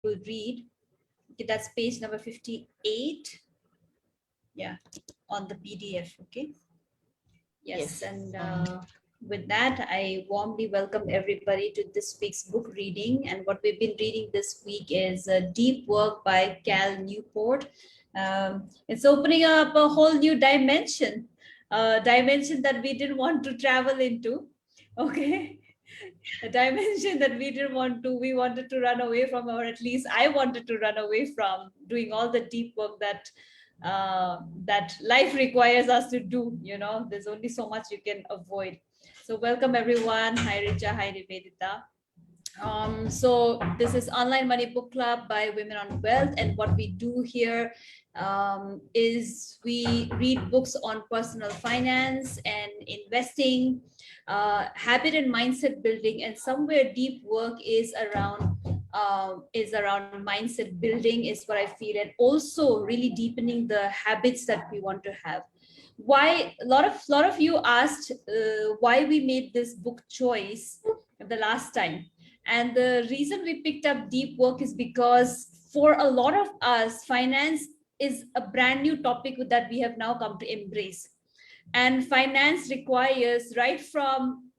will read. Okay, that's page number 58. Yeah, on the PDF. Okay. Yes, and with that, I warmly welcome everybody to this week's book reading. And what we've been reading this week is a deep work by Cal Newport. It's opening up a whole new dimension, a dimension that we didn't want to travel into. Okay. A dimension that we wanted to run away from, or at least I wanted to run away from doing all the deep work that life requires us to do. There's only so much you can avoid. So welcome everyone. Hi Richa, hi Nivedita. So this is Online Money Book Club by Women on Wealth, and what we do here is we read books on personal finance and investing, habit and mindset building, and somewhere deep work is around mindset building, is what I feel, and also really deepening the habits that we want to have. Why a lot of you asked why we made this book choice the last time. And the reason we picked up deep work is because for a lot of us, finance is a brand new topic that we have now come to embrace. And finance requires, right from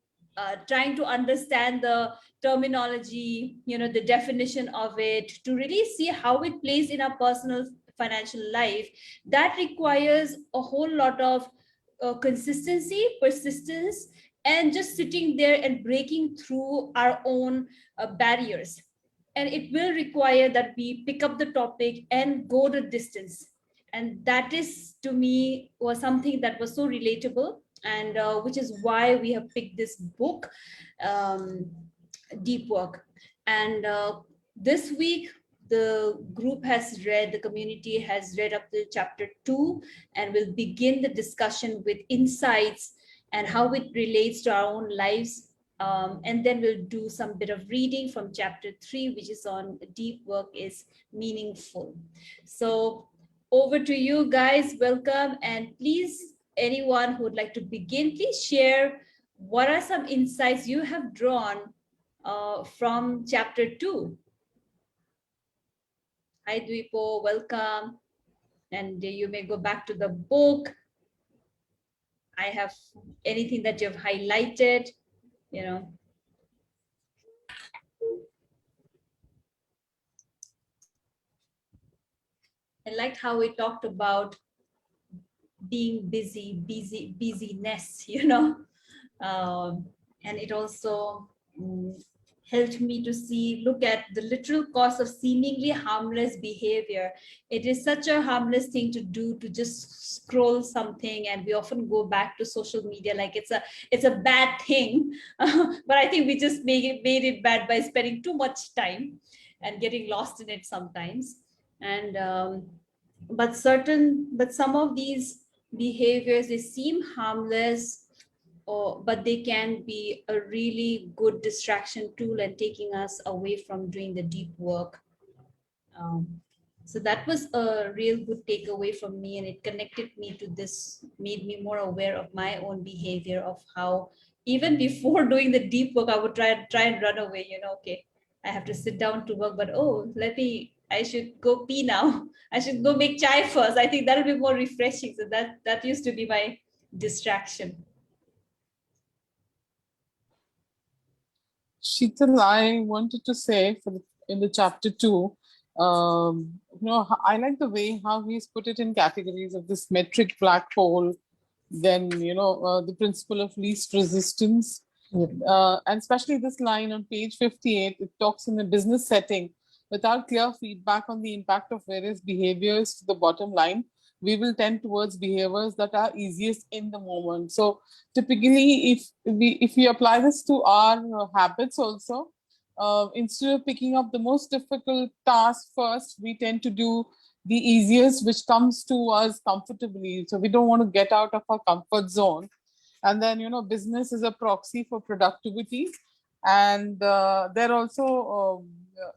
trying to understand the terminology, the definition of it, to really see how it plays in our personal financial life, that requires a whole lot of consistency, persistence, and just sitting there and breaking through our own barriers. And it will require that we pick up the topic and go the distance. And that is, to me, was something that was so relatable, and which is why we have picked this book, um, Deep Work. And this week, the community has read up to chapter 2, and will begin the discussion with insights and how it relates to our own lives. And then we'll do some bit of reading from chapter 3, which is on deep work is meaningful. So over to you guys. Welcome. And please, anyone who would like to begin, please share what are some insights you have drawn from chapter 2. Hi, Dwipo, welcome. And you may go back to the book. I have anything that you've highlighted, I liked how we talked about being busyness, and it also helped me to look at the literal cost of seemingly harmless behavior. It is such a harmless thing to do, to just scroll something, and we often go back to social media like it's a bad thing. But I think we just made it bad by spending too much time and getting lost in it sometimes. And but some of these behaviors, they seem harmless, but they can be a really good distraction tool and taking us away from doing the deep work. So that was a real good takeaway from me, and it connected me to this, made me more aware of my own behavior, of how even before doing the deep work, I would try and run away. Okay, I have to sit down to work, but I should go pee now. I should go make chai first. I think that'll be more refreshing. So that used to be my distraction. Sheetal, I wanted to say in the chapter 2, I like the way how he's put it in categories of this metric black hole, then, the principle of least resistance. And especially this line on page 58, it talks in a business setting. Without clear feedback on the impact of various behaviors to the bottom line, we will tend towards behaviors that are easiest in the moment. So typically, if we apply this to our habits also, instead of picking up the most difficult task first, we tend to do the easiest, which comes to us comfortably. So we don't want to get out of our comfort zone. And then, business is a proxy for productivity. And there also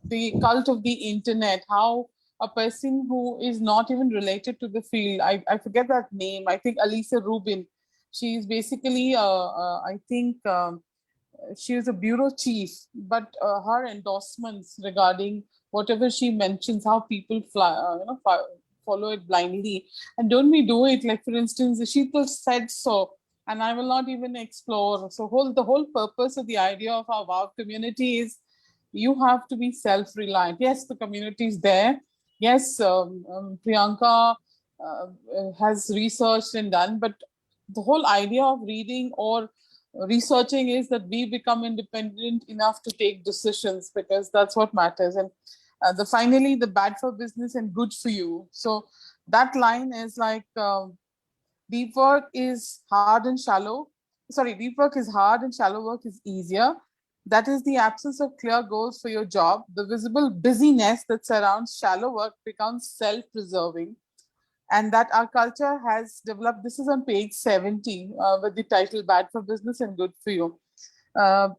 the cult of the internet, how a person who is not even related to the field, I forget that name, I think Alisa Rubin, she's basically, I think she is a bureau chief, but her endorsements regarding whatever she mentions, how people follow it blindly. And don't we do it? Like, for instance, Sheetal said so, and I will not even explore. So the whole purpose of the idea of our WOW community is you have to be self-reliant. Yes, the community is there. Yes, Priyanka has researched and done, but the whole idea of reading or researching is that we become independent enough to take decisions, because that's what matters. And finally, the bad for business and good for you. So that line is like, deep work is hard and shallow. Sorry, deep work is hard and shallow work is easier. That is the absence of clear goals for your job. The visible busyness that surrounds shallow work becomes self-preserving, and that our culture has developed. This is on page 70 with the title Bad for Business and Good for You. Uh,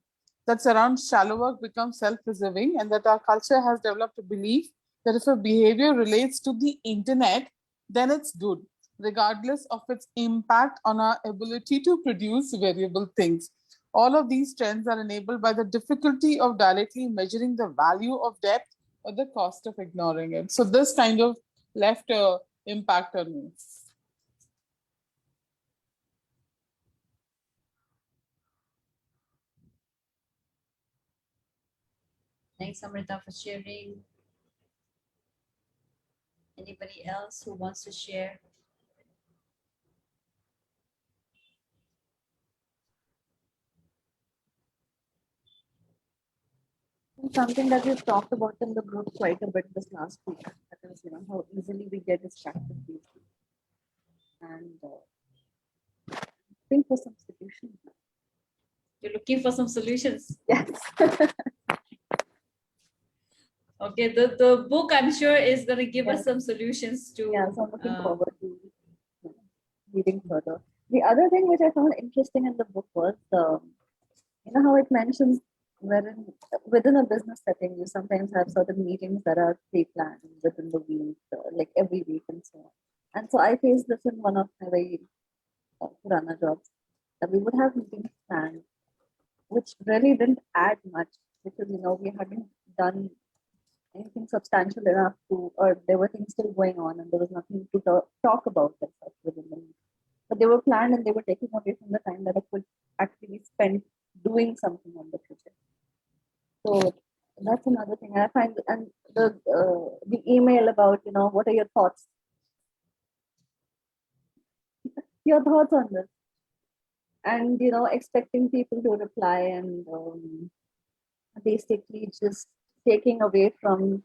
that surrounds shallow work becomes self-preserving, and that our culture has developed a belief that if a behavior relates to the internet, then it's good, regardless of its impact on our ability to produce variable things. All of these trends are enabled by the difficulty of directly measuring the value of depth or the cost of ignoring it. So this kind of left a impact on me. Thanks, Amrita, for sharing. Anybody else who wants to share? Something that we've talked about in the group quite a bit this last week, that is, how easily we get distracted these days. And think for some solutions. You're looking for some solutions. Yes. Okay, the book, I'm sure, is going to give us Yes. some solutions to. Yeah, so I'm looking forward to reading further. The other thing which I found interesting in the book was, how it mentions wherein within a business setting, you sometimes have certain meetings that are pre-planned within the week, like every week and so on. And so I faced this in one of my very Purana jobs, that we would have meetings planned, which really didn't add much because, we hadn't done anything substantial enough to, or there were things still going on and there was nothing to talk about as such within the meeting. But they were planned and they were taking away from the time that I could actually spend doing something on the project. So that's another thing I find. And the email about, what are your thoughts? Your thoughts on this? And, expecting people to reply and basically just taking away from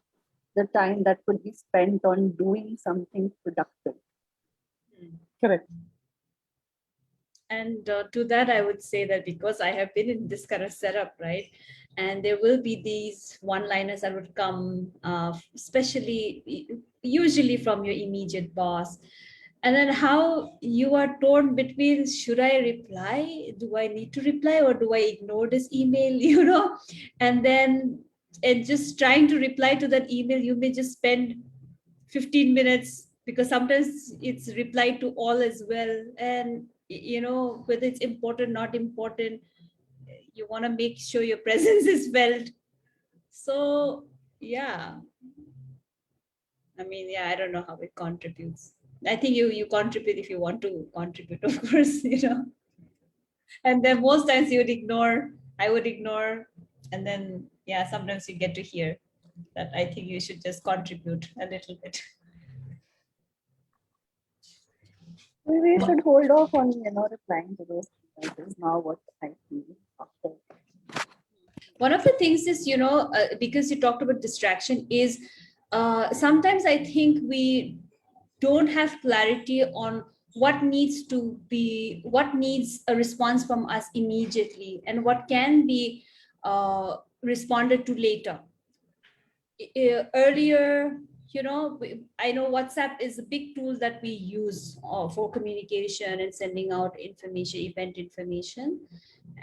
the time that could be spent on doing something productive. Correct. And to that, I would say that because I have been in this kind of setup, right? And there will be these one-liners that would come, usually from your immediate boss. And then how you are torn between, should I reply? Do I need to reply or do I ignore this email, And then just trying to reply to that email, you may just spend 15 minutes because sometimes it's replied to all as well. And, whether it's important, not important, you want to make sure your presence is felt. So, yeah. I mean, yeah, I don't know how it contributes. I think you contribute if you want to contribute, of course, And then most times you would ignore, I would ignore. And then, yeah, sometimes you get to hear that I think you should just contribute a little bit. We should hold off on, replying to those emails is now what I feel after. One of the things is, because you talked about distraction is sometimes I think we don't have clarity on what needs a response from us immediately and what can be responded to later. Earlier, I know WhatsApp is a big tool that we use for communication and sending out information, event information.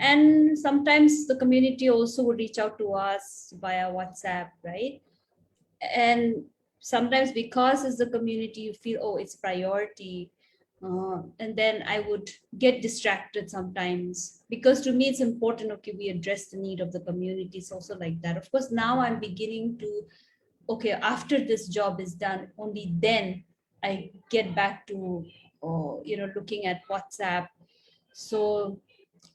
And sometimes the community also would reach out to us via WhatsApp, right? And sometimes because as the community, you feel, oh, it's priority. And then I would get distracted sometimes because to me it's important, okay, we address the need of the community. It's also like that. Of course, now I'm beginning to okay, after this job is done, only then I get back to, looking at WhatsApp. So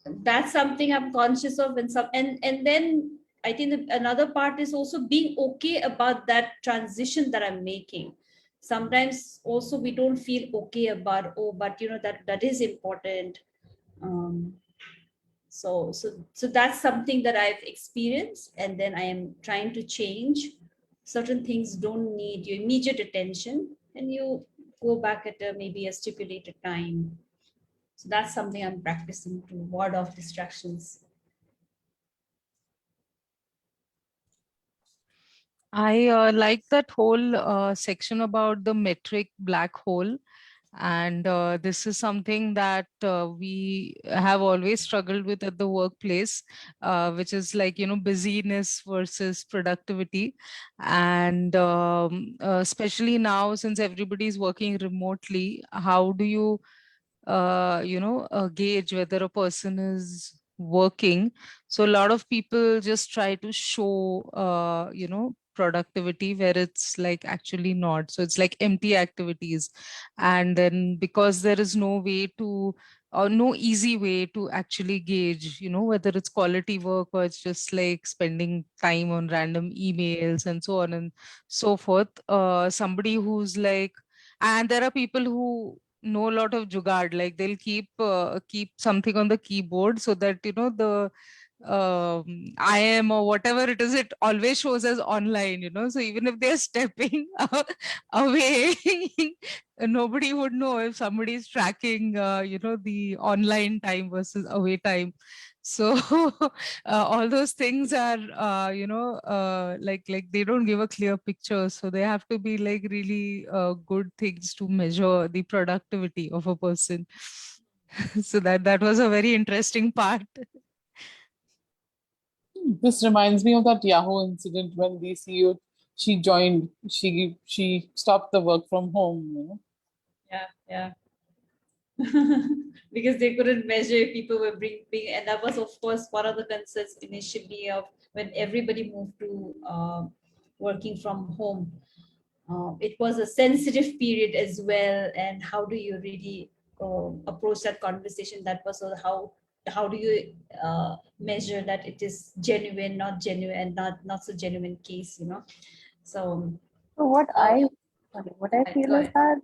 that's something I'm conscious of. And then I think another part is also being okay about that transition that I'm making. Sometimes also we don't feel okay about, oh, but that is important. um, so that's something that I've experienced, and then I am trying to change. Certain things don't need your immediate attention, and you go back at maybe a stipulated time. So that's something I'm practicing to ward off distractions. I like that whole section about the metric black hole. And this is something that we have always struggled with at the workplace, which is like, busyness versus productivity. And especially now, since everybody is working remotely, how do you gauge whether a person is working? So a lot of people just try to show productivity where it's like actually not, so it's like empty activities. And then because there is no way to, or no easy way to actually gauge, whether it's quality work or it's just like spending time on random emails and so on and so forth. Somebody who's like, and there are people who know a lot of jugaad, like they'll keep something on the keyboard so that the I am or whatever it is, it always shows as online, so even if they're stepping away, nobody would know if somebody is tracking the online time versus away time. So all those things are like they don't give a clear picture, so they have to be like really good things to measure the productivity of a person. So that was a very interesting part. This reminds me of that Yahoo incident when the CEO, she stopped the work from home. Yeah, yeah. Because they couldn't measure if people were being, and that was of course one of the concerns initially of when everybody moved to working from home. It was a sensitive period as well, and how do you really approach that conversation? That was how do you measure that it is genuine, not genuine, and not so genuine case, so So what uh, what I feel go is ahead. that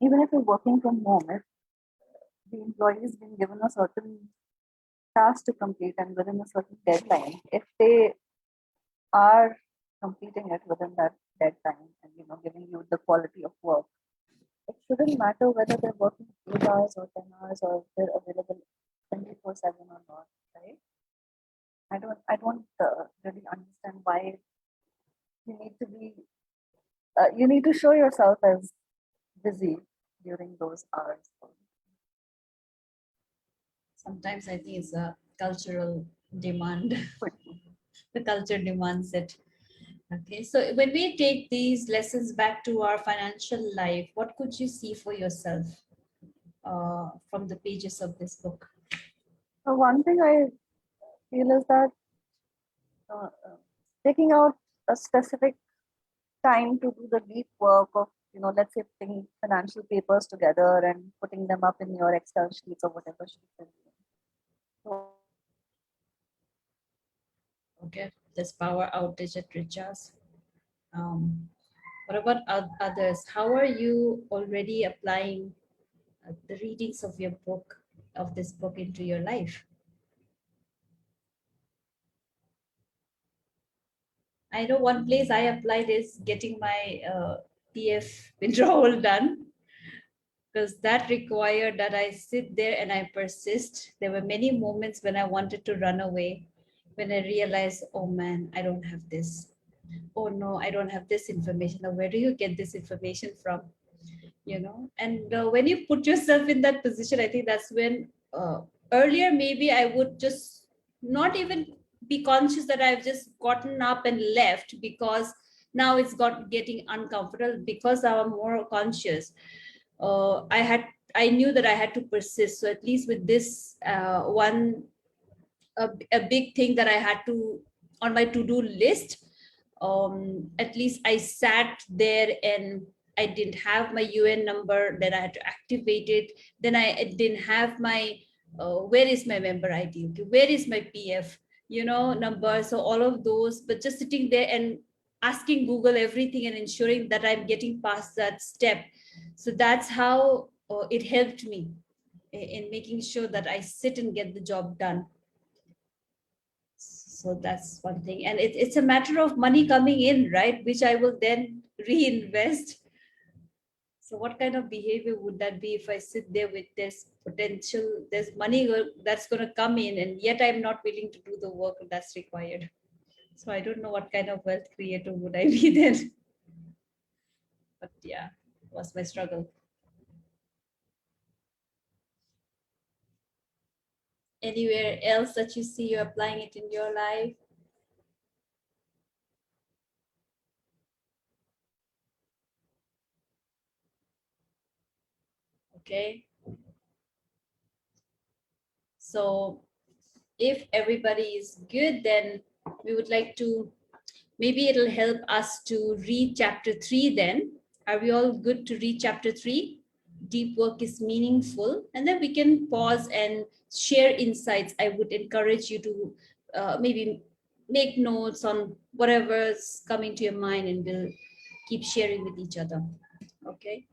even if you're working from home, if the employee is being given a certain task to complete and within a certain deadline, if they are completing it within that deadline and giving you the quality of work, it shouldn't matter whether they're working 8 hours or 10 hours or if they're available 24/7 or not, right? I don't really understand why you need to be you need to show yourself as busy during those hours. Sometimes I think it's a cultural demand. The culture demands it. Okay, so when we take these lessons back to our financial life, what could you see for yourself from the pages of this book? So one thing I feel is that taking out a specific time to do the deep work of, let's say putting financial papers together and putting them up in your Excel sheets or whatever sheets you're doing. So Okay, this power outage at Richa's. What about others? How are you already applying the readings of your book, of this book, into your life? I know one place I applied is getting my PF withdrawal done, because that required that I sit there and I persist. There were many moments when I wanted to run away, when I realized, oh man, I don't have this. Oh no, I don't have this information. Now, where do you get this information from? And when you put yourself in that position, I think that's when earlier maybe I would just not even be conscious that I've just gotten up and left, because now it's got getting uncomfortable. Because I'm more conscious, I knew that I had to persist. So at least with this a big thing that I had to on my to-do list, at least I sat there and I didn't have my UN number, then I had to activate it. Then I didn't have my, where is my member ID? Okay, where is my PF, number? So all of those, but just sitting there and asking Google everything and ensuring that I'm getting past that step. So that's how it helped me in making sure that I sit and get the job done. So that's one thing. And it's a matter of money coming in, right? Which I will then reinvest. So what kind of behavior would that be if I sit there with this potential, there's money that's going to come in, and yet I'm not willing to do the work that's required. So I don't know what kind of wealth creator would I be then. But yeah, was my struggle. Anywhere else that you see you're applying it in your life? Okay. So if everybody is good, then we would like to, maybe it'll help us to read chapter 3 then. Are we all good to read chapter 3? Deep work is meaningful. And then we can pause and share insights. I would encourage you to maybe make notes on whatever's coming to your mind, and we'll keep sharing with each other. Okay.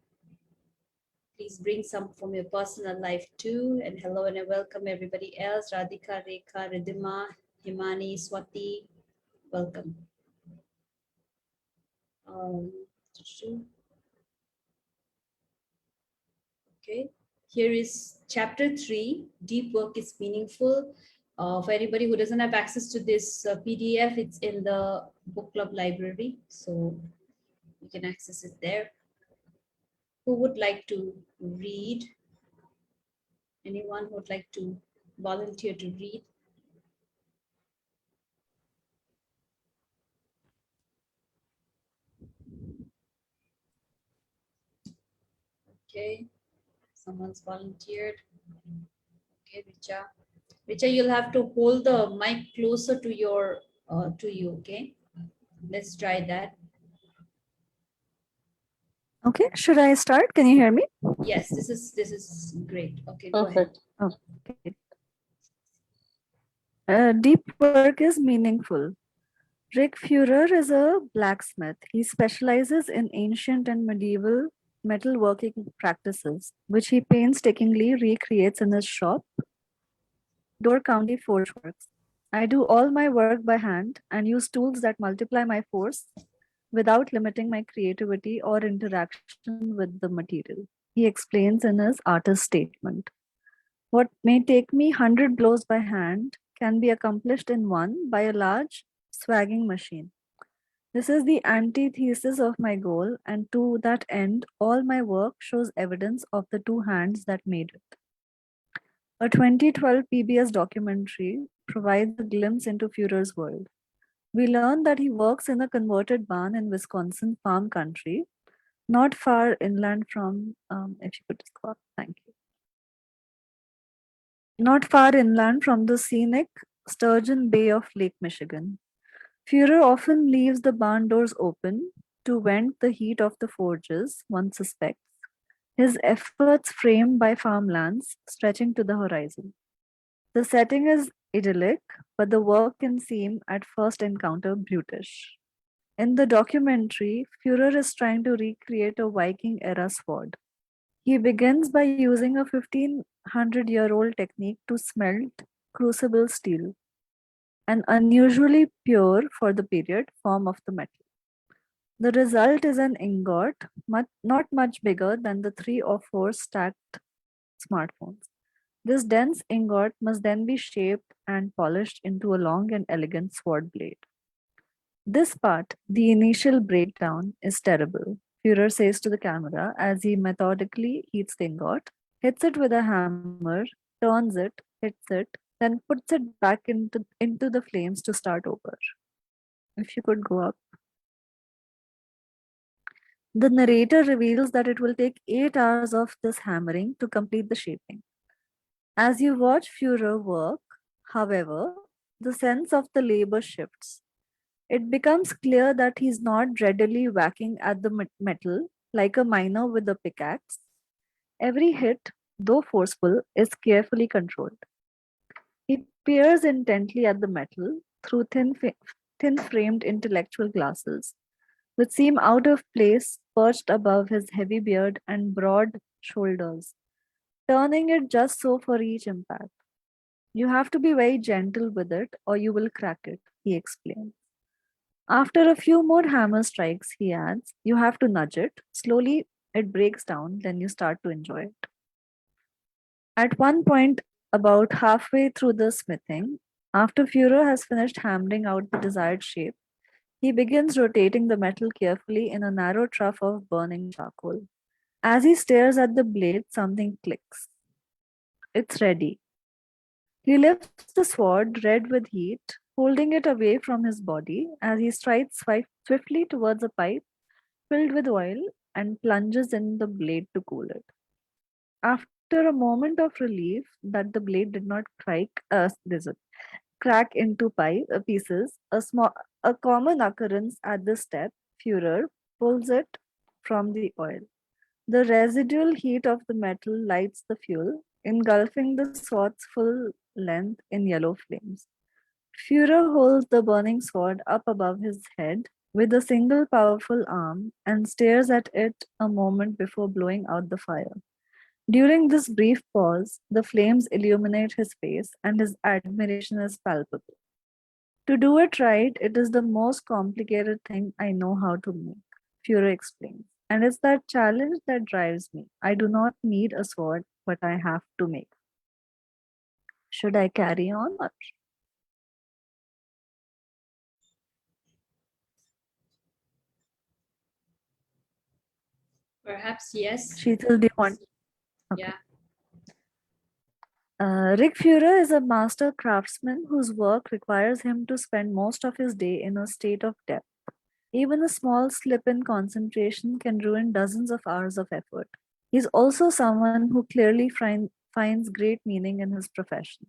Please bring some from your personal life too. And hello and welcome everybody else. Radhika, Rekha, Ridhima, Himani, Swati, welcome. Okay, here is chapter 3, Deep Work is Meaningful. For anybody who doesn't have access to this PDF, it's in the book club library, so you can access it there. Who would like to read? Anyone who would like to volunteer to read? Okay, someone's volunteered. Okay, Richa. Richa, you'll have to hold the mic closer to your to you. Okay, let's try that. Okay, should I start? Can you hear me? Yes, this is great. Okay, go ahead. Perfect. Okay. Deep work is meaningful. Rick Fuhrer is a blacksmith. He specializes in ancient and medieval metalworking practices, which he painstakingly recreates in his shop, Door County Forge Works. I do all my work by hand and use tools that multiply my force without limiting my creativity or interaction with the material, he explains in his artist statement. What may take me 100 blows by hand can be accomplished in one by a large swagging machine. This is the antithesis of my goal, and to that end, all my work shows evidence of the two hands that made it. A 2012 PBS documentary provides a glimpse into Fuhrer's world. We learn that he works in a converted barn in Wisconsin farm country, not far inland from, if you could just go up, thank you. Not far inland from the scenic Sturgeon Bay of Lake Michigan. Fuhrer often leaves the barn doors open to vent the heat of the forges, one suspects, his efforts framed by farmlands stretching to the horizon. The setting is idyllic, but the work can seem at first encounter brutish. In the documentary, Fuhrer is trying to recreate a Viking era sword. He begins by using a 1500-year-old technique to smelt crucible steel, an unusually pure for the period form of the metal. The result is an ingot not much bigger than the 3 or 4 stacked smartphones. This dense ingot must then be shaped and polished into a long and elegant sword blade. This part, the initial breakdown, is terrible, Fuhrer says to the camera as he methodically heats the ingot, hits it with a hammer, turns it, hits it, then puts it back into the flames to start over. If you could go up. The narrator reveals that it will take 8 hours of this hammering to complete the shaping. As you watch Fuhrer work, however, the sense of the labor shifts. It becomes clear that he's not readily whacking at the metal like a miner with a pickaxe. Every hit, though forceful, is carefully controlled. He peers intently at the metal through thin framed intellectual glasses, which seem out of place perched above his heavy beard and broad shoulders, turning it just so for each impact. You have to be very gentle with it or you will crack it, he explains. After a few more hammer strikes, he adds, you have to nudge it. Slowly, it breaks down, then you start to enjoy it. At one point, about halfway through the smithing, after Führer has finished hammering out the desired shape, he begins rotating the metal carefully in a narrow trough of burning charcoal. As he stares at the blade, something clicks. It's ready. He lifts the sword, red with heat, holding it away from his body as he strides swiftly towards a pipe filled with oil and plunges in the blade to cool it. After a moment of relief that the blade did not crack into pieces, a common occurrence at this step, Führer pulls it from the oil. The residual heat of the metal lights the fuel, engulfing the sword's full length in yellow flames. Führer holds the burning sword up above his head with a single powerful arm and stares at it a moment before blowing out the fire. During this brief pause, the flames illuminate his face and his admiration is palpable. To do it right, it is the most complicated thing I know how to make, Führer explains. And it's that challenge that drives me. I do not need a sword, but I have to make. Should I carry on? Perhaps yes. Sheetal, do you want? Okay. Yeah. Rick Führer is a master craftsman whose work requires him to spend most of his day in a state of depth. Even a small slip in concentration can ruin dozens of hours of effort. He's also someone who clearly finds great meaning in his profession.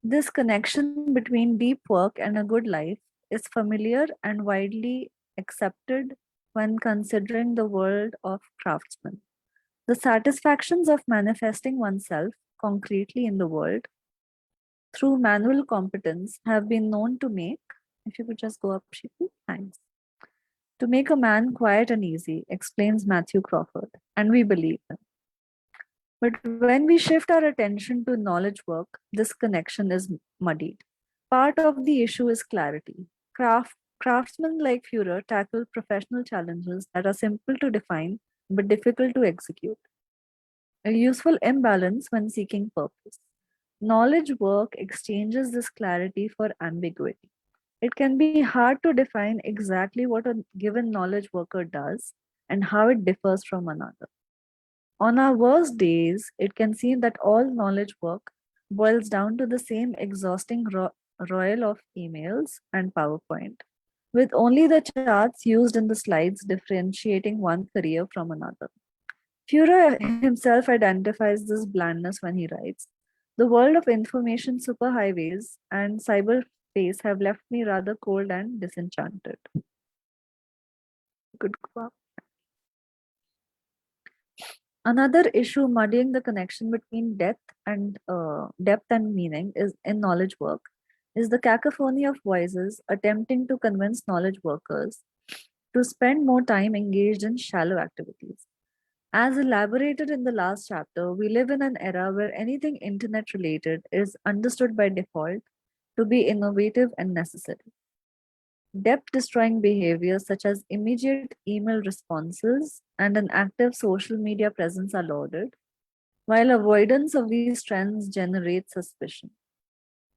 This connection between deep work and a good life is familiar and widely accepted when considering the world of craftsmen. The satisfactions of manifesting oneself concretely in the world through manual competence have been known to make, if you could just go up, Shipu, thanks. To make a man quiet and easy, explains Matthew Crawford, and we believe him. But when we shift our attention to knowledge work, this connection is muddied. Part of the issue is clarity. Craftsmen like Führer tackle professional challenges that are simple to define but difficult to execute. A useful imbalance when seeking purpose. Knowledge work exchanges this clarity for ambiguity. It can be hard to define exactly what a given knowledge worker does and how it differs from another. On our worst days, it can seem that all knowledge work boils down to the same exhausting royal of emails and PowerPoint, with only the charts used in the slides differentiating one career from another. Führer himself identifies this blandness when he writes, "The world of information superhighways and cyberspace have left me rather cold and disenchanted." Good quote. Another issue muddying the connection between depth and meaning is in knowledge work is the cacophony of voices attempting to convince knowledge workers to spend more time engaged in shallow activities. As elaborated in the last chapter, we live in an era where anything internet related is understood by default to be innovative and necessary. Depth destroying behaviors such as immediate email responses and an active social media presence are lauded, while avoidance of these trends generates suspicion.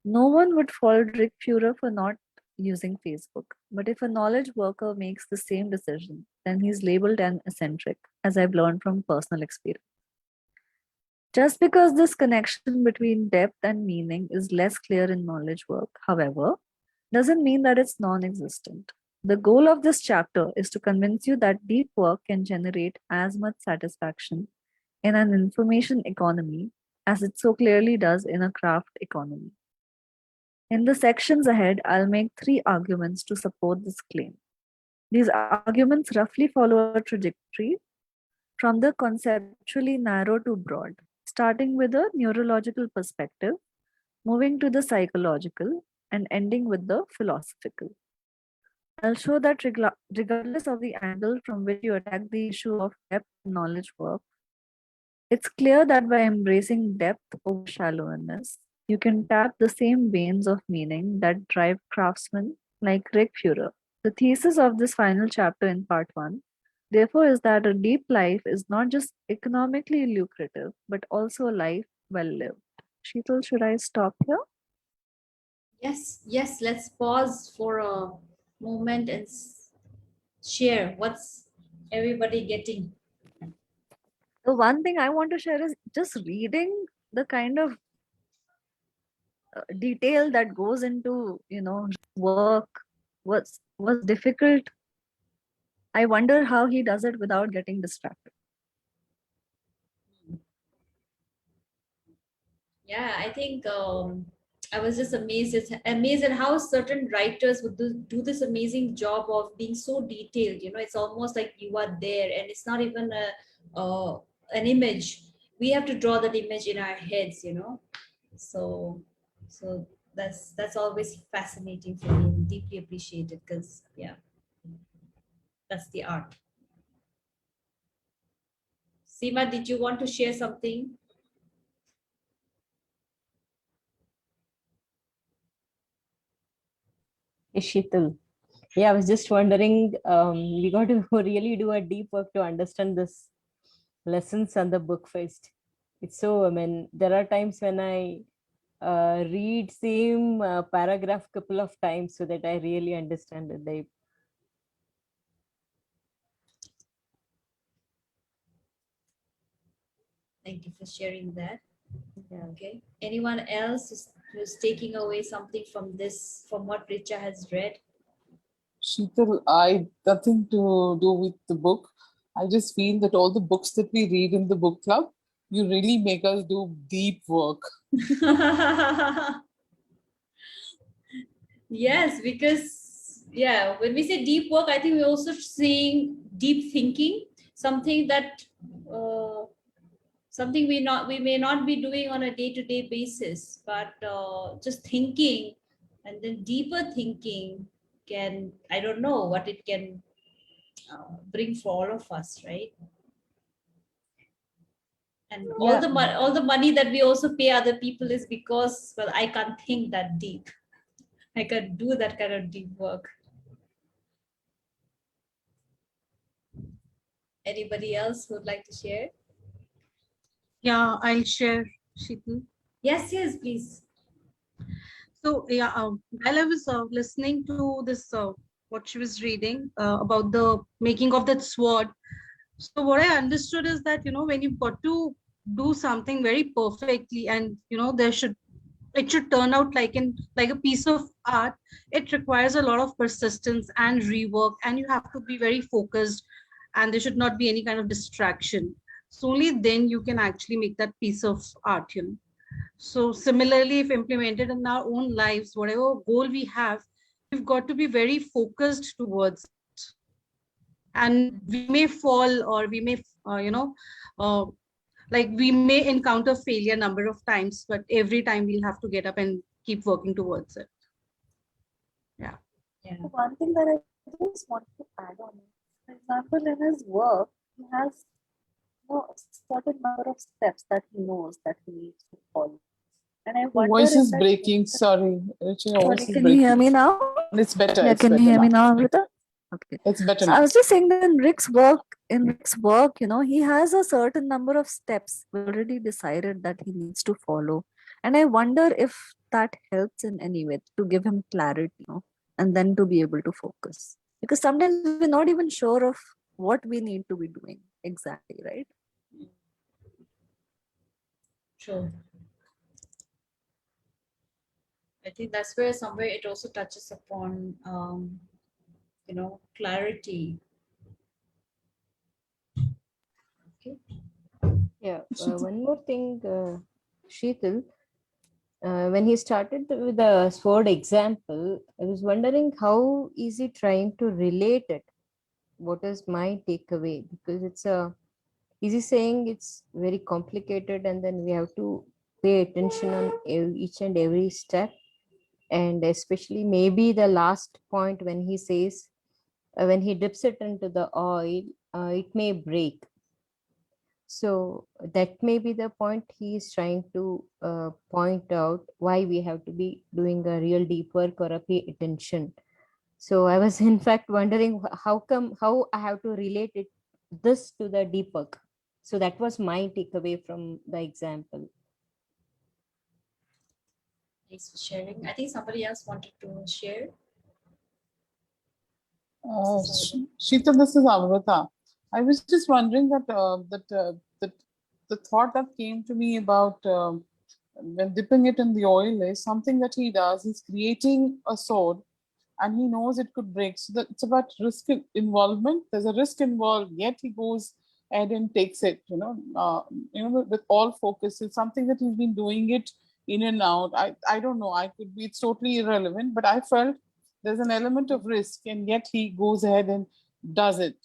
No one would fault Rick Führer for not using Facebook, but if a knowledge worker makes the same decision, then he's labeled an eccentric, as I've learned from personal experience. Just because this connection between depth and meaning is less clear in knowledge work, however, doesn't mean that it's non existent. The goal of this chapter is to convince you that deep work can generate as much satisfaction in an information economy as it so clearly does in a craft economy. In the sections ahead, I'll make 3 arguments to support this claim. These arguments roughly follow a trajectory from the conceptually narrow to broad, starting with a neurological perspective, moving to the psychological, and ending with the philosophical. I'll show that regardless of the angle from which you attack the issue of depth and knowledge work, it's clear that by embracing depth over shallowness, you can tap the same veins of meaning that drive craftsmen like Rick Fuhrer. The thesis of this final chapter in part 1, therefore, is that a deep life is not just economically lucrative, but also a life well lived. Sheetal, should I stop here? Yes, let's pause for a moment and share what's everybody getting. The one thing I want to share is just reading the kind of detail that goes into work was difficult. I wonder how he does it without getting distracted. Yeah, I think I was just amazed at how certain writers would do this amazing job of being so detailed. It's almost like you are there, and it's not even an image. We have to draw that image in our heads. So that's always fascinating for me and deeply appreciated, because yeah, that's the art. Seema, did you want to share something? Ishitul. Yeah, I was just wondering, we got to really do a deep work to understand this lessons on the book first. It's so, I mean, there are times when I read same paragraph couple of times so that I really understand it. Thank you for sharing that. Yeah. Okay. Anyone else who's taking away something from this, from what Richa has read? Sheetal, I nothing to do with the book. I just feel that all the books that we read in the book club, you really make us do deep work. Yes, because yeah, when we say deep work, I think we're also seeing deep thinking, something that something we may not be doing on a day-to-day basis, but just thinking, and then deeper thinking can, I don't know what it can bring for all of us, right? And Yeah. all the money that we also pay other people is because, well, I can't think that deep. I can't do that kind of deep work. Anybody else who would like to share? Yeah, I'll share, Sheetal. Yes, please. So yeah, while I was listening to this, what she was reading about the making of that sword. So what I understood is that when you've got to do something very perfectly, and it should turn out like a piece of art. It requires a lot of persistence and rework, and you have to be very focused, and there should not be any kind of distraction. So only then you can actually make that piece of art. So similarly, if implemented in our own lives, whatever goal we have, we've got to be very focused towards it. And we may fall, or we may, uh, like we may encounter failure number of times, but every time we'll have to get up and keep working towards it. Yeah. Yeah. One thing that I just want to add on, for example, in his work, he has a certain number of steps that he knows that he needs to follow. And I Your wonder voice if is that breaking. Sorry, Richa, your Sorry, voice is can you hear breaking. me now? It's better. Yeah, It's can you better hear me now. now, Amrita? Okay. It's better So I now. was just saying that in Rick's work, he has a certain number of steps already decided that he needs to follow. And I wonder if that helps in any way to give him clarity, and then to be able to focus. Because sometimes we're not even sure of what we need to be doing exactly, right? True. I think that's where somewhere it also touches upon, clarity. Okay. Yeah. One more thing, Sheetal. when he started with the sword example, I was wondering how is he trying to relate it? What is my takeaway? Because is he saying it's very complicated and then we have to pay attention on each and every step? And especially maybe the last point when he says, when he dips it into the oil, it may break. So that may be the point he is trying to point out, why we have to be doing a real deep work or a pay attention. So I was in fact wondering how I have to relate this to the deep work. So that was my takeaway from the example. Thanks for sharing. I think somebody else wanted to share. Sheeta, this is Amrita. I was just wondering that the thought that came to me about when dipping it in the oil is something that he does. He's creating a sword, and he knows it could break. So that it's about risk involvement. There's a risk involved, yet he goes ahead and takes it. With all focus. It's something that he's been doing it in and out. I don't know. It's totally irrelevant, but I felt there's an element of risk, and yet he goes ahead and does it.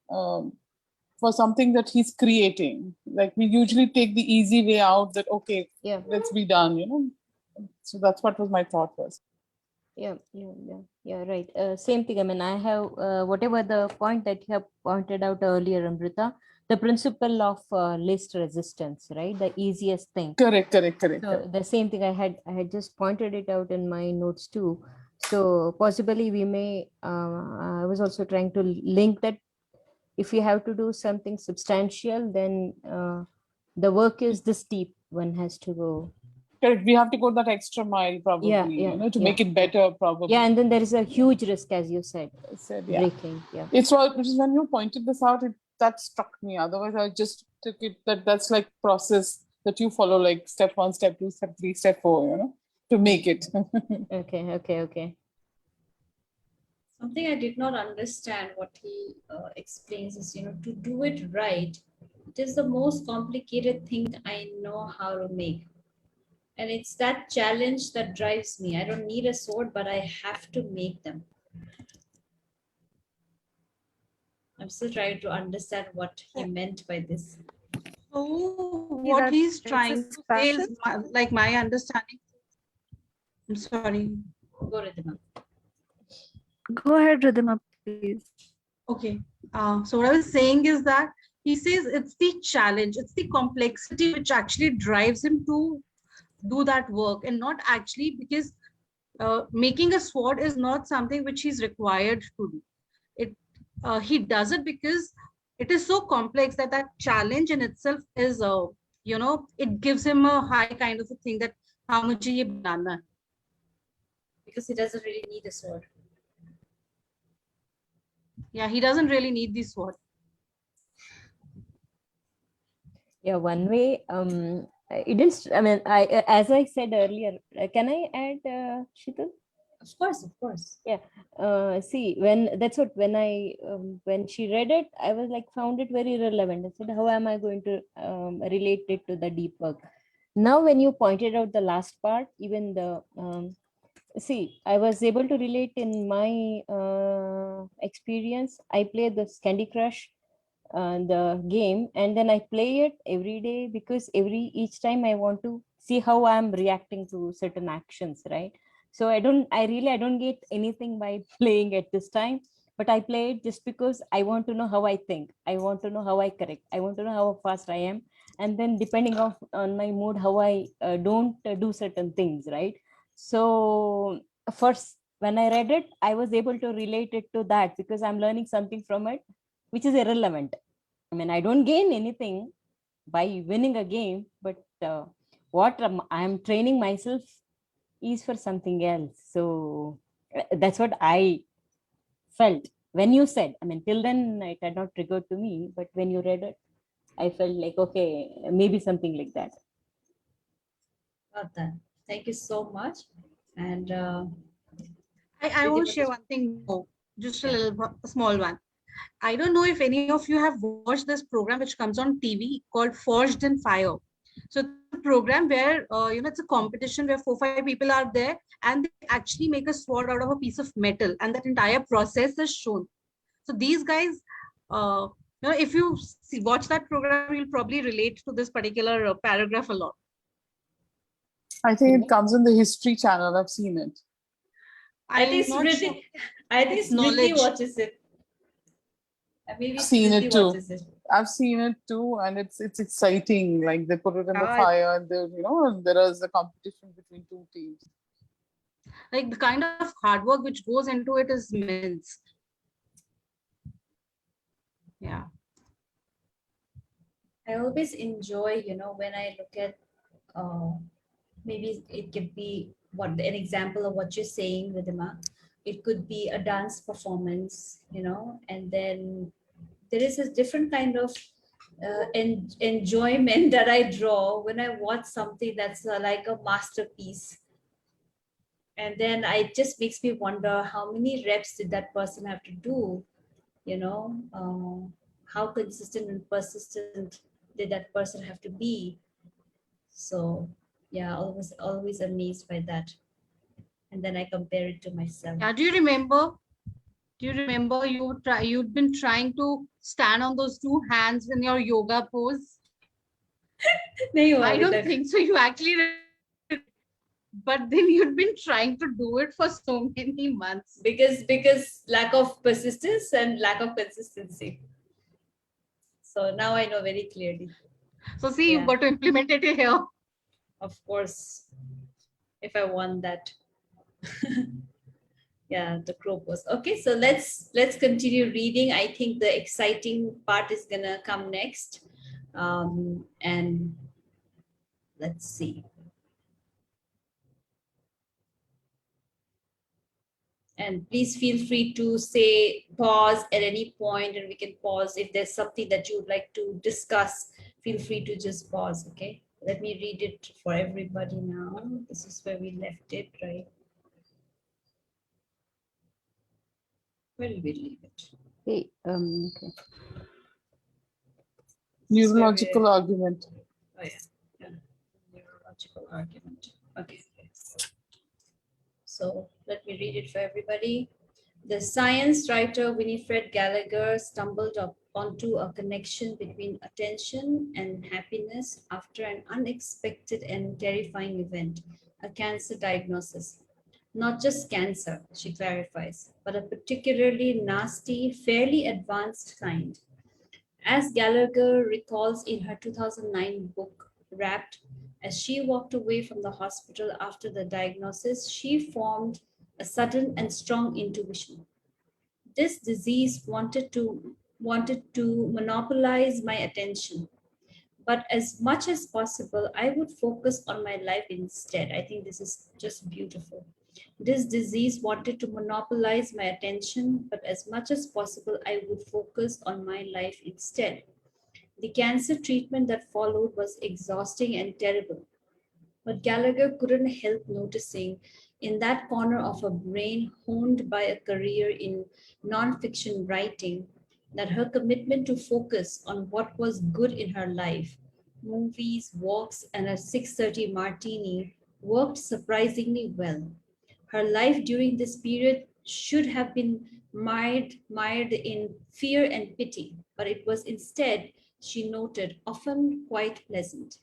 For something that he's creating. Like we usually take the easy way out, that okay, Yeah, let's be done. So that's what was my thought was. yeah, right. Same thing. I mean, I have whatever the point that you have pointed out earlier, Amrita, the principle of least resistance, right? The easiest thing. Correct. So the same thing I had just pointed it out in my notes too. So possibly we may, I was also trying to link that if you have to do something substantial, then the work is this deep, one has to go. Correct. We have to go that extra mile probably, to make it better probably. Yeah, and then there is a huge risk, as you said, breaking. Yeah. It's all, which is when you pointed this out, that struck me. Otherwise, I just took it that's like process that you follow, like step 1, step 2, step 3, step 4, to make it. Okay. Something I did not understand what he explains is, to do it right, it is the most complicated thing I know how to make. And it's that challenge that drives me. I don't need a sword, but I have to make them. I'm still trying to understand what he meant by this. So what he's trying to say is, like my understanding. I'm sorry. Go, Ridhima. Go ahead, Ridhima, please. Okay. So what I was saying is that he says it's the challenge, it's the complexity which actually drives him to do that work, and not actually because making a sword is not something which he's required to do. He does it because it is so complex that challenge in itself is, it gives him a high kind of a thing that how much ye banana. Because he doesn't really need a sword. Yeah, he doesn't really need the sword. Yeah, one way, it didn't, I mean, as I said earlier, can I add, Sheetal? Of course. Yeah. See, when she read it, I was like, found it very relevant. I said, how am I going to relate it to the deep work? Now, when you pointed out the last part, even see, I was able to relate in my experience. I played this Candy Crush, the game, and then I play it every day because each time I want to see how I'm reacting to certain actions, right? So I don't get anything by playing at this time, but I play it just because I want to know how I think. I want to know how I correct. I want to know how fast I am. And then depending on my mood, how I don't do certain things, right? So first, when I read it, I was able to relate it to that because I'm learning something from it, which is irrelevant. I mean, I don't gain anything by winning a game, but what I'm training myself is for something else. So that's what I felt when you said. I mean, till then it had not triggered to me, but when you read it, I felt like, okay, maybe something like that. Got that. Thank you so much. And I want to share one thing more, just a small one. I don't know if any of you have watched this program which comes on TV called Forged in Fire. So program where it's a competition where 4-5 people are there, and they actually make a sword out of a piece of metal, and that entire process is shown. So these guys, if you watch that program, you'll probably relate to this particular paragraph a lot. I think it comes in the History Channel. I've seen it. I think I'm not sure. Smriti, I think It's Smriti knowledge. watches it. Maybe I've seen Smriti it too. watches it. I've seen it too, and it's exciting. Like they put it in the Yeah, fire, and there is a competition between two teams. like the kind of hard work which goes into it is immense. Yeah. I always enjoy, when I look at, maybe it could be an example of what you're saying, Ridhima. It could be a dance performance, and then there is a different kind of enjoyment that I draw when I watch something that's like a masterpiece. And then it just makes me wonder how many reps did that person have to do, how consistent and persistent did that person have to be. So yeah, always amazed by that. And then I compare it to myself. Yeah. Do you remember you'd been trying to stand on those two hands in your yoga pose? I don't think so. You actually, but then you'd been trying to do it for so many months. Because lack of persistence and lack of consistency. So now I know very clearly. So see, you've got to implement it here. Of course, if I want that. Yeah, the crow pose. Okay, so let's continue reading. I think the exciting part is gonna come next. And let's see. And please feel free to say pause at any point, and we can pause. If there's something that you would like to discuss, feel free to just pause, okay? Let me read it for everybody now. This is where we left it, right? Where did we leave it? Hey, okay. Neurological argument. Oh yeah, neurological argument. Okay. So let me read it for everybody. The science writer Winifred Gallagher stumbled onto a connection between attention and happiness after an unexpected and terrifying event, a cancer diagnosis. Not just cancer, she clarifies, but a particularly nasty, fairly advanced kind. As Gallagher recalls in her 2009 book, Wrapped, as she walked away from the hospital after the diagnosis, she formed a sudden and strong intuition. This disease wanted to monopolize my attention, but as much as possible, I would focus on my life instead. I think this is just beautiful. This disease wanted to monopolize my attention, but as much as possible, I would focus on my life instead. The cancer treatment that followed was exhausting and terrible, but Gallagher couldn't help noticing in that corner of her brain, honed by a career in nonfiction writing, that her commitment to focus on what was good in her life, movies, walks, and a 6:30 martini, worked surprisingly well. Her life during this period should have been mired in fear and pity, but it was instead, she noted, often quite pleasant.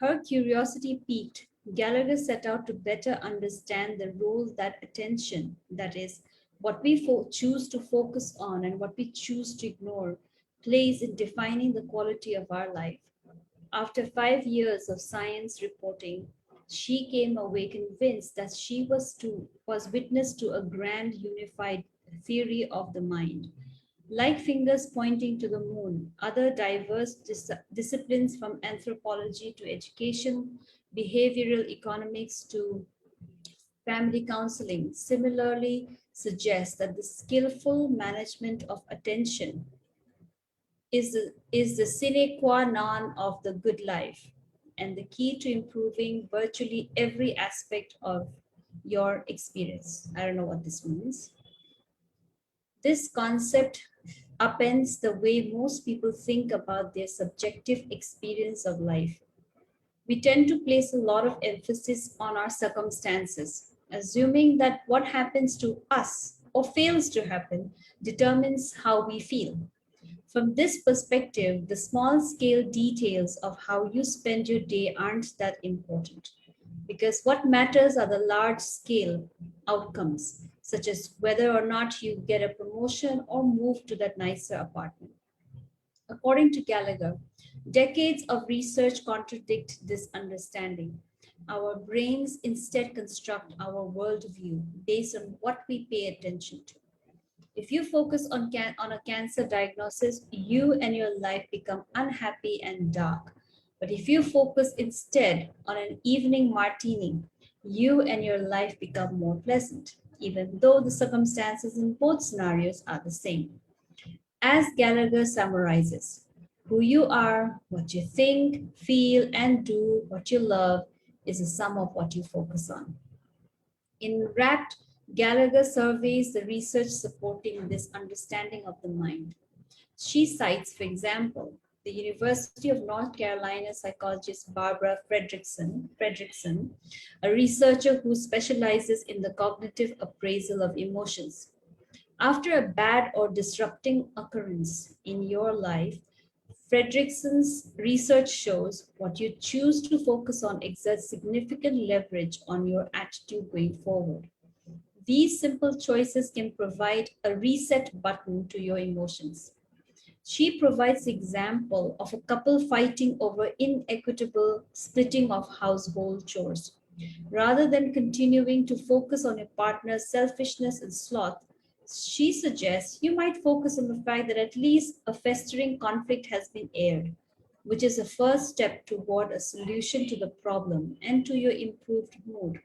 Her curiosity piqued, Gallagher set out to better understand the role that attention, that is, what we choose to focus on and what we choose to ignore, plays in defining the quality of our life. After 5 years of science reporting, she came away convinced that she was witness to a grand unified theory of the mind. Like fingers pointing to the moon, other diverse disciplines from anthropology to education, behavioral economics to family counseling similarly suggest that the skillful management of attention is the sine qua non of the good life and the key to improving virtually every aspect of your experience. I don't know what this means. This concept upends the way most people think about their subjective experience of life. We tend to place a lot of emphasis on our circumstances, assuming that what happens to us or fails to happen determines how we feel. From this perspective, the small scale details of how you spend your day aren't that important, because what matters are the large scale outcomes, such as whether or not you get a promotion or move to that nicer apartment. According to Gallagher, decades of research contradict this understanding. Our brains instead construct our worldview based on what we pay attention to. If you focus on a cancer diagnosis, you and your life become unhappy and dark. But if you focus instead on an evening martini, you and your life become more pleasant, even though the circumstances in both scenarios are the same. As Gallagher summarizes, who you are, what you think, feel, and do, what you love, is a sum of what you focus on. In Wrapped, Gallagher surveys the research supporting this understanding of the mind. She cites, for example, the University of North Carolina psychologist Barbara Fredrickson, a researcher who specializes in the cognitive appraisal of emotions. After a bad or disrupting occurrence in your life, Fredrickson's research shows what you choose to focus on exerts significant leverage on your attitude going forward. These simple choices can provide a reset button to your emotions. She provides the example of a couple fighting over inequitable splitting of household chores. Rather than continuing to focus on your partner's selfishness and sloth, she suggests you might focus on the fact that at least a festering conflict has been aired, which is a first step toward a solution to the problem and to your improved mood.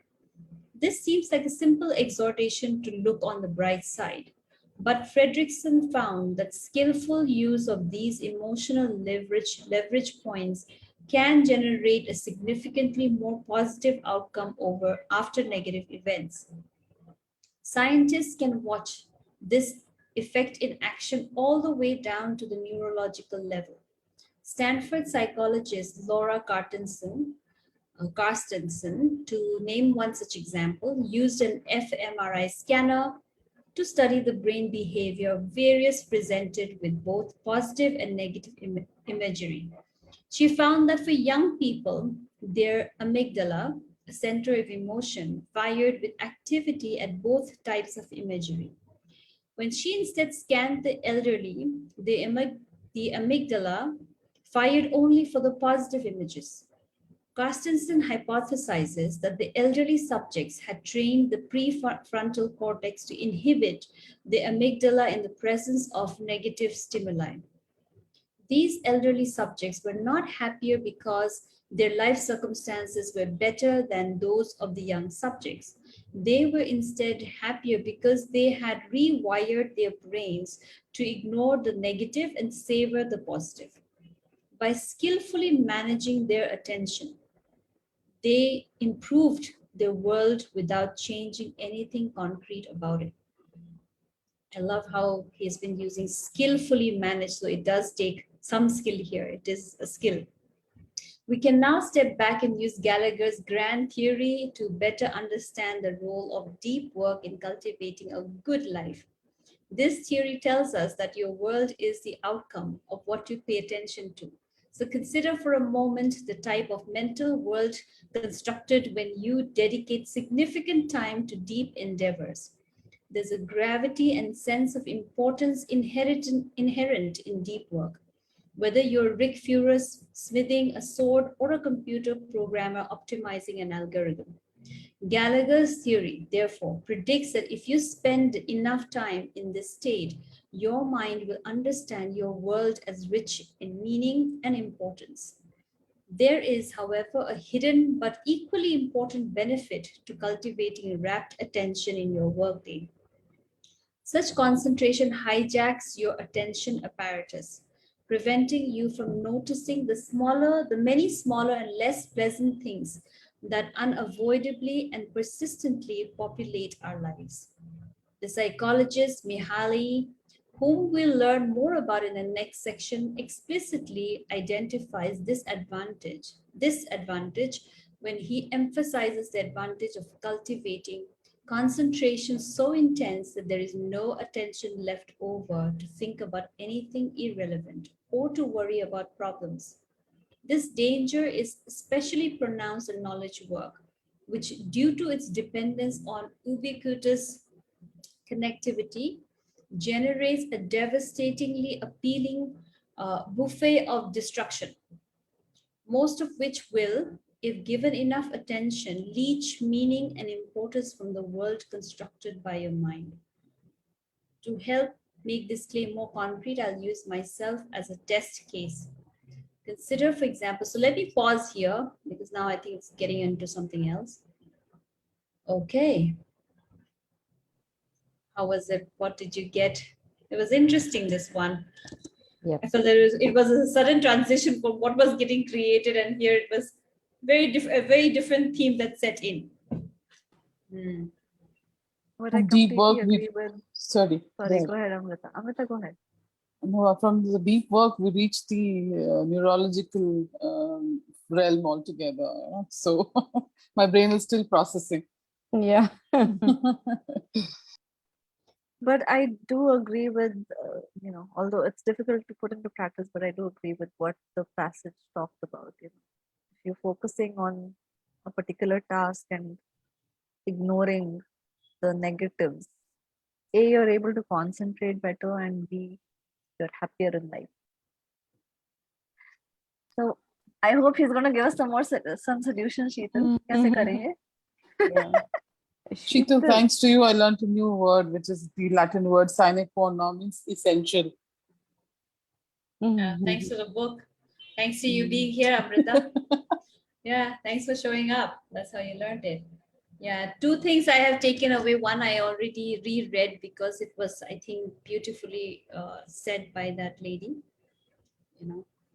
This seems like a simple exhortation to look on the bright side. But Fredrickson found that skillful use of these emotional leverage points can generate a significantly more positive outcome after negative events. Scientists can watch this effect in action all the way down to the neurological level. Stanford psychologist Laura Carstensen, to name one such example, used an fMRI scanner to study the brain behavior of various presented with both positive and negative imagery. She found that for young people, their amygdala, a center of emotion, fired with activity at both types of imagery. When she instead scanned the elderly, the amygdala fired only for the positive images. Carstensen hypothesizes that the elderly subjects had trained the prefrontal cortex to inhibit the amygdala in the presence of negative stimuli. These elderly subjects were not happier because their life circumstances were better than those of the young subjects. They were instead happier because they had rewired their brains to ignore the negative and savor the positive. By skillfully managing their attention, they improved their world without changing anything concrete about it. I love how he's been using skillfully managed. So it does take some skill here. It is a skill. We can now step back and use Gallagher's grand theory to better understand the role of deep work in cultivating a good life. This theory tells us that your world is the outcome of what you pay attention to. So consider for a moment the type of mental world constructed when you dedicate significant time to deep endeavors. There's a gravity and sense of importance inherent in deep work. Whether you're Rick Furus smithing a sword or a computer programmer optimizing an algorithm. Gallagher's theory, therefore, predicts that if you spend enough time in this state, your mind will understand your world as rich in meaning and importance. There is, however, a hidden but equally important benefit to cultivating rapt attention in your workday. Such concentration hijacks your attention apparatus, preventing you from noticing the many smaller and less pleasant things that unavoidably and persistently populate our lives. The psychologist Mihaly whom we'll learn more about in the next section, explicitly identifies this advantage when he emphasizes the advantage of cultivating concentration so intense that there is no attention left over to think about anything irrelevant or to worry about problems. This danger is especially pronounced in knowledge work, which, due to its dependence on ubiquitous connectivity, generates a devastatingly appealing buffet of destruction, most of which will, if given enough attention, leach meaning and importance from the world constructed by your mind. To help make this claim more concrete, I'll use myself as a test case. Consider, for example, so let me pause here because now I think it's getting into something else. Okay. How was it? What did you get? It was interesting, this one. Yep. I felt it was a sudden transition from what was getting created, and here it was a very different theme that set in. But I And deep completely work agree we with. sorry. Sorry, go ahead, Amrita. Amrita, go ahead. No, from the deep work, we reach the neurological realm altogether. So my brain is still processing. Yeah. But I do agree with, although it's difficult to put into practice, but I do agree with what the passage talked about. If you're focusing on a particular task and ignoring the negatives, A, you're able to concentrate better, and B, you're happier in life. So I hope he's going to give us some solutions, Sheetal. Kaise karenge? Yeah. Sheetal, thanks to you, I learned a new word, which is the Latin word sine qua non, means essential. Thanks for the book. Thanks to you being here, Amrita. Yeah, thanks for showing up. That's how you learned it. Yeah, two things I have taken away. One, I already reread because it was, I think, beautifully said by that lady.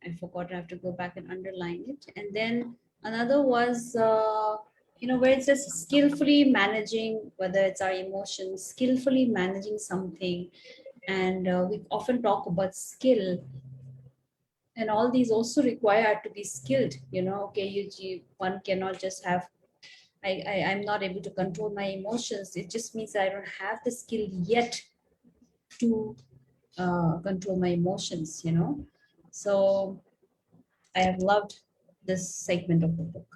I forgot. I have to go back and underline it. And then another was, where it says skillfully managing, whether it's our emotions, skillfully managing something. And we often talk about skill. And all these also require to be skilled. Okay, one cannot just have, I'm not able to control my emotions. It just means I don't have the skill yet to control my emotions. So I have loved this segment of the book.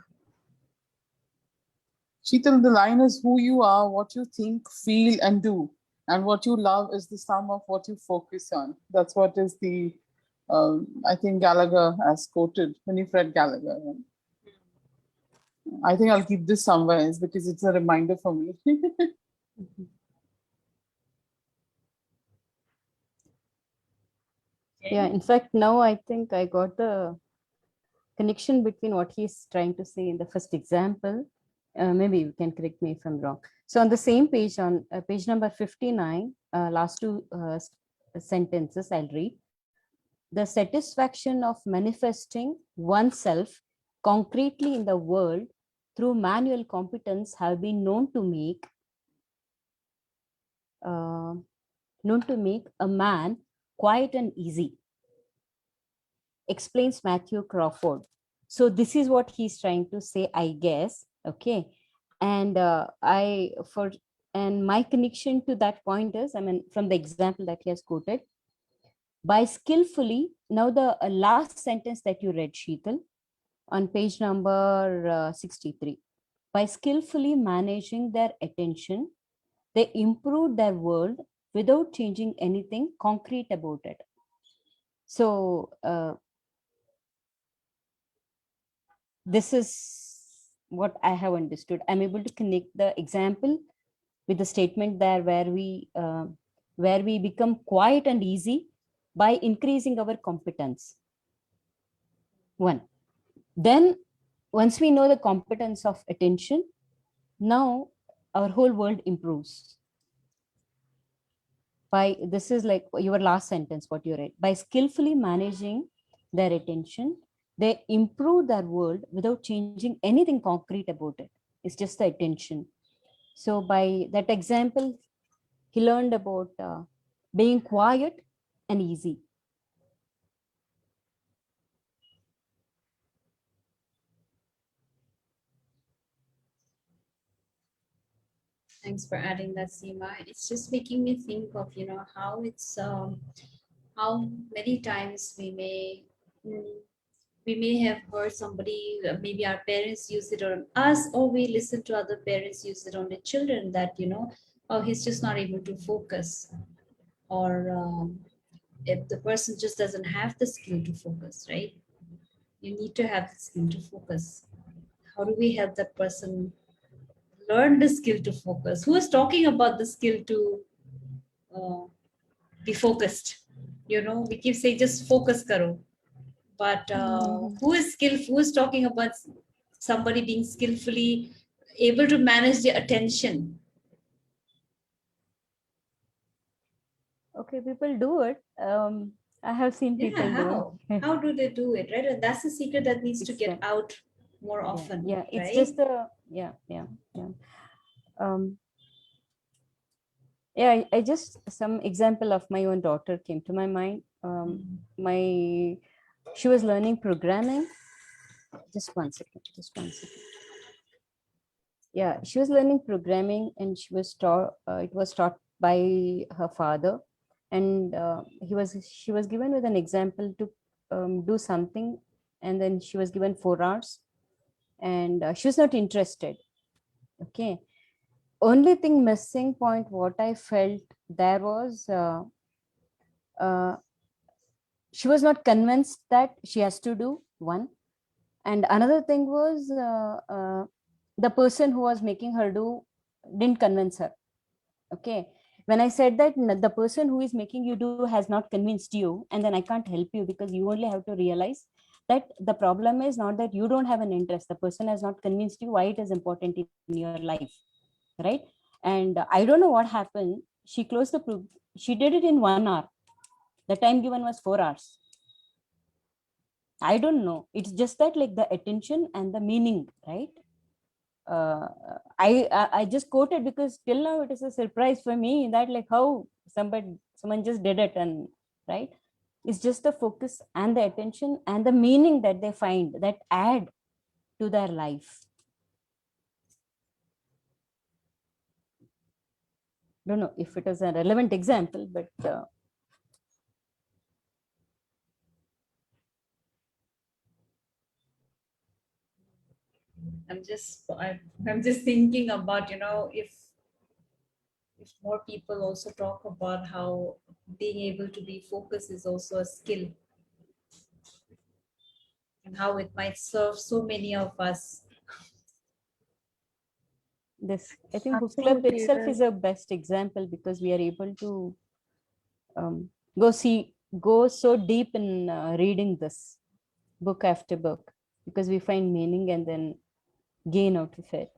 Sheetal, the line is who you are, what you think, feel, and do. And what you love is the sum of what you focus on. That's what is the, I think Gallagher has quoted when you've read Gallagher. I think I'll keep this somewhere else because it's a reminder for me. Yeah, in fact, now I think I got the connection between what he's trying to say in the first example. Maybe you can correct me if I'm wrong. So on the same page, on page number 59, last two sentences I'll read. The satisfaction of manifesting oneself concretely in the world through manual competence have been known to make a man quiet and easy, explains Matthew Crawford. So this is what he's trying to say, I guess. Okay. And my connection to that point is, from the example that he has quoted, by skillfully, now the last sentence that you read, Sheetal, on page number 63, by skillfully managing their attention, they improved their world without changing anything concrete about it. So this is what I have understood. I'm able to connect the example with the statement there where we become quiet and easy by increasing our competence. One. Then once we know the competence of attention, now our whole world improves. This is like your last sentence, what you read. By skillfully managing their attention, they improve their world without changing anything concrete about it. It's just the attention. So by that example, he learned about being quiet and easy. Thanks for adding that, Seema. It's just making me think of, how it's how many times we may have heard somebody, maybe our parents use it on us, or we listen to other parents use it on their children, that, oh, he's just not able to focus, or if the person just doesn't have the skill to focus, right? You need to have the skill to focus. How do we help that person learn the skill to focus? Who is talking about the skill to uh, be focused? We keep saying just focus karo, but who is skillful? Who is talking about somebody being skillfully able to manage their attention? Okay, people do it. I have seen people do How? it. How do they do it, right? And that's the secret that needs to It's get out more often, yeah, it's right? just um yeah, I just, some example of my own daughter came to my mind. She was learning programming. Just one second. Yeah, she was learning programming, and she was taught. It was taught by her father, and she was given with an example to do something, and then she was given 4 hours, and she was not interested. Okay, only thing missing point what I felt there was she was not convinced that she has to do one, and another thing was the person who was making her do didn't convince her. Okay, when I said that the person who is making you do has not convinced you, and then I can't help you, because you only have to realize that the problem is not that you don't have an interest, the person has not convinced you why it is important in your life, right? And I don't know what happened. She closed she did it in 1 hour. The time given was 4 hours. I don't know, it's just that, like, the attention and the meaning, right? uh, I just quoted because till now it is a surprise for me that, like, how someone just did it, and right, it's just the focus and the attention and the meaning that they find that add to their life. Don't know if it is a relevant example, but I'm just thinking about, if more people also talk about how being able to be focused is also a skill, and how it might serve so many of us. this, I think, book club Absolutely, it itself is. is a best example, because we are able to go so deep in reading this book after book, because we find meaning and then gain out of it.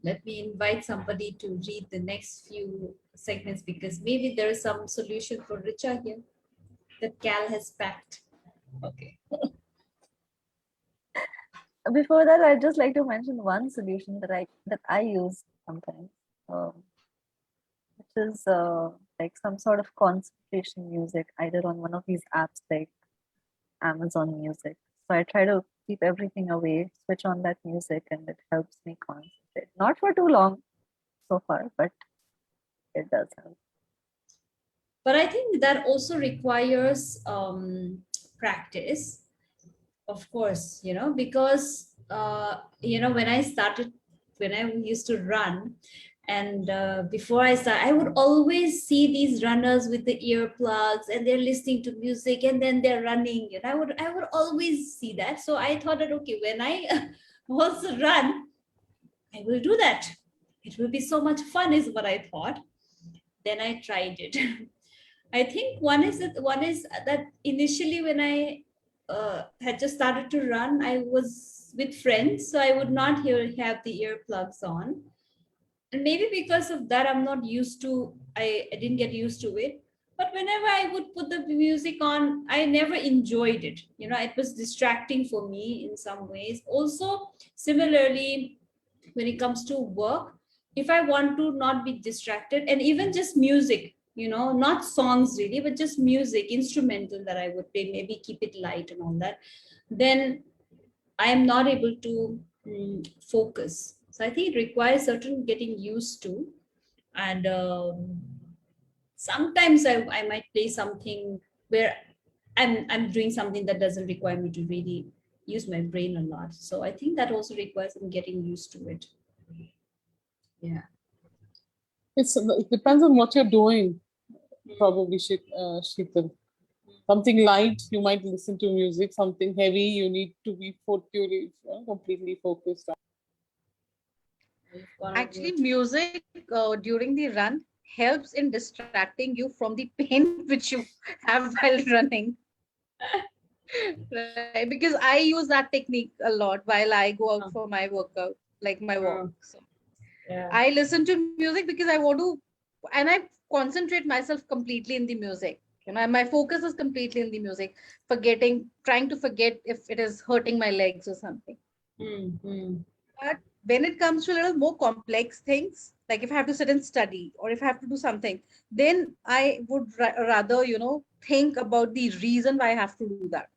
Let me invite somebody to read the next few segments, because maybe there is some solution for Richa here that Cal has packed. Okay. Before that, I'd just like to mention one solution that I use sometimes, which is like some sort of concentration music, either on one of these apps like Amazon Music. So I try to keep everything away, switch on that music, and it helps me concentrate. Not for too long so far, but it does help. But I think that also requires practice, of course, because when I used to run, and before I start, I would always see these runners with the earplugs, and they're listening to music, and then they're running, and I would always see that. So I thought that, okay, when I also run, I will do that. It will be so much fun, is what I thought. Then I tried it. I think one is that initially, when I had just started to run, I was with friends, so I would not have the earplugs on, and maybe because of that, I'm not used to. I didn't get used to it. But whenever I would put the music on, I never enjoyed it. It was distracting for me in some ways. Also, similarly, when it comes to work, if I want to not be distracted, and even just music, not songs really, but just music, instrumental that I would play, maybe keep it light and all that, then I am not able to focus. So I think it requires certain getting used to. And sometimes I might play something where I'm doing something that doesn't require me to really use my brain a lot. So I think that also requires me getting used to it. Yeah. It depends on what you're doing, probably, Sheetal. Something light, you might listen to music. Something heavy, you need to be completely focused on. Actually, music during the run helps in distracting you from the pain which you have while running. Right? Because I use that technique a lot while I go out for my workout, like my walk. So Yeah. I listen to music because I want to, and I concentrate myself completely in the music. My focus is completely in the music, trying to forget if it is hurting my legs or something. But when it comes to a little more complex things, like if I have to sit and study or if I have to do something, then I would rather, think about the reason why I have to do that.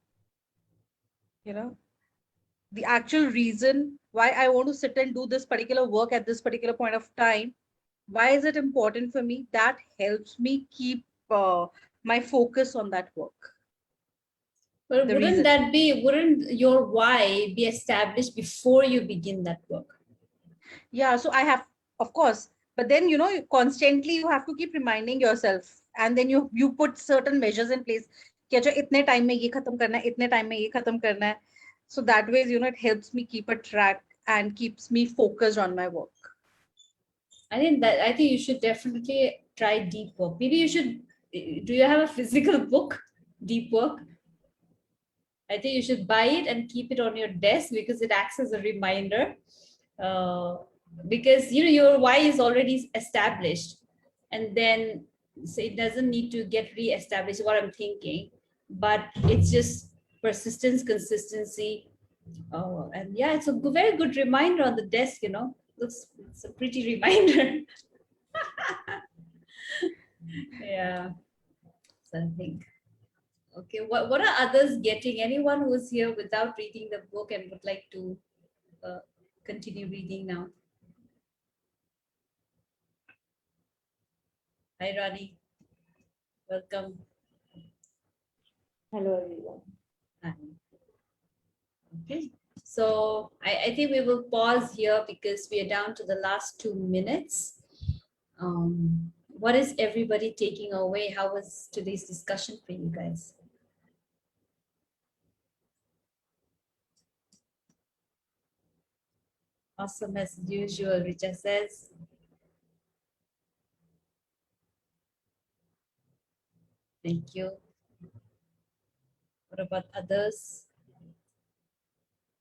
The actual reason why I want to sit and do this particular work at this particular point of time. Why is it important for me? That helps me keep my focus on that work. But The wouldn't reason. wouldn't your why be established before you begin that work? Yeah, so I have, of course, but then constantly you have to keep reminding yourself, and then you put certain measures in place. कि अच्छा इतने time में ये खत्म करना है, इतने time में ये खत्म करना है. So that way, it helps me keep a track and keeps me focused on my work. I think you should definitely try deep work. Maybe you should. Do you have a physical book, Deep Work? I think you should buy it and keep it on your desk because it acts as a reminder. Because your why is already established, and then so it doesn't need to get re-established. What I'm thinking, but it's just persistence, consistency, and yeah, it's a very good reminder on the desk. It's a pretty reminder. Yeah, so I think. Okay, what are others getting? Anyone who's here without reading the book and would like to continue reading now? Hi, Ronnie. Welcome. Hello, everyone. Hi. Okay, so I think we will pause here because we are down to the last 2 minutes. What is everybody taking away? How was today's discussion for you guys? Awesome as usual, Richa says. Thank you. What about others?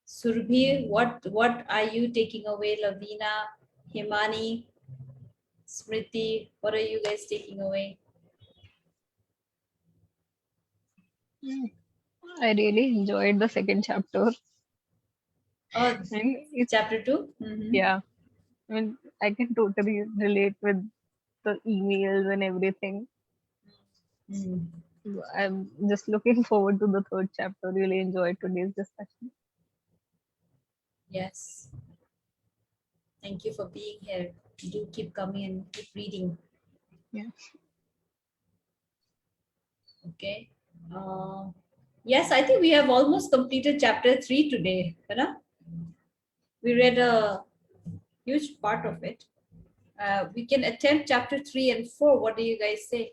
Surbhi, what are you taking away? Lavina, Himani, Smriti, what are you guys taking away? I really enjoyed the second chapter. Oh, And it's, chapter 2? yeah, I mean, I can totally relate with the emails and everything. I'm just looking forward to the third chapter. Really enjoyed today's discussion. Yes. Thank you for being here. Do keep coming and keep reading. Yeah. Okay. Yes, I think we have almost completed chapter 3 today. We read a huge part of it. We can attempt chapter 3 and 4. What do you guys say?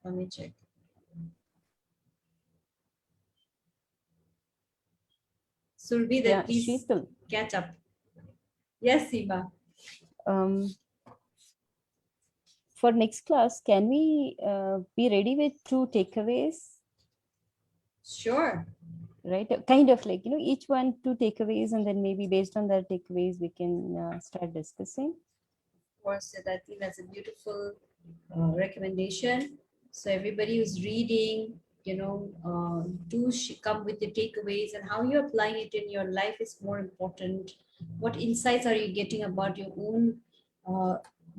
Let me check. Surbi, then Yeah, please Sheetal. catch up. Yes, Seema. For next class, can we be ready with 2 takeaways? Sure. Right, kind of like each one 2 takeaways, and then maybe based on that takeaways we can start discussing. Of course, I think that's a beautiful recommendation. So everybody who's reading, do come with the takeaways, and how you're applying it in your life is more important. What insights are you getting about your own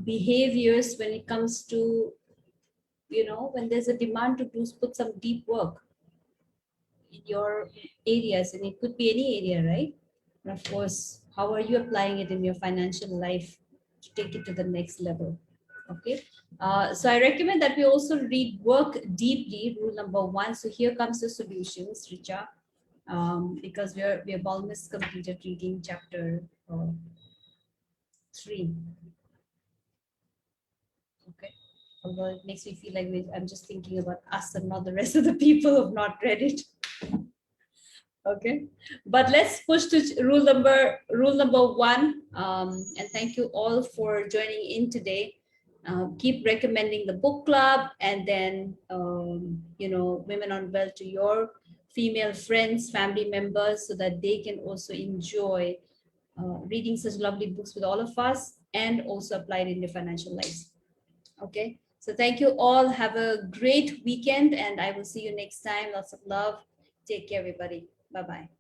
behaviors when it comes to, when there's a demand to put some deep work in your areas, and it could be any area, right? And of course, how are you applying it in your financial life to take it to the next level? Okay. So I recommend that we also read Work Deeply, rule number 1. So here comes the solutions, Richa, because we've almost completed reading chapter 3. Okay. Although it makes me feel like I'm just thinking about us and not the rest of the people who have not read it. Okay, but let's push to rule number 1. And thank you all for joining in today. Keep recommending the book club, and then Women on Wealth to your female friends, family members, so that they can also enjoy reading such lovely books with all of us, and also apply it in their financial lives. Okay, so thank you all. Have a great weekend, and I will see you next time. Lots of love. Take care, everybody. Bye-bye.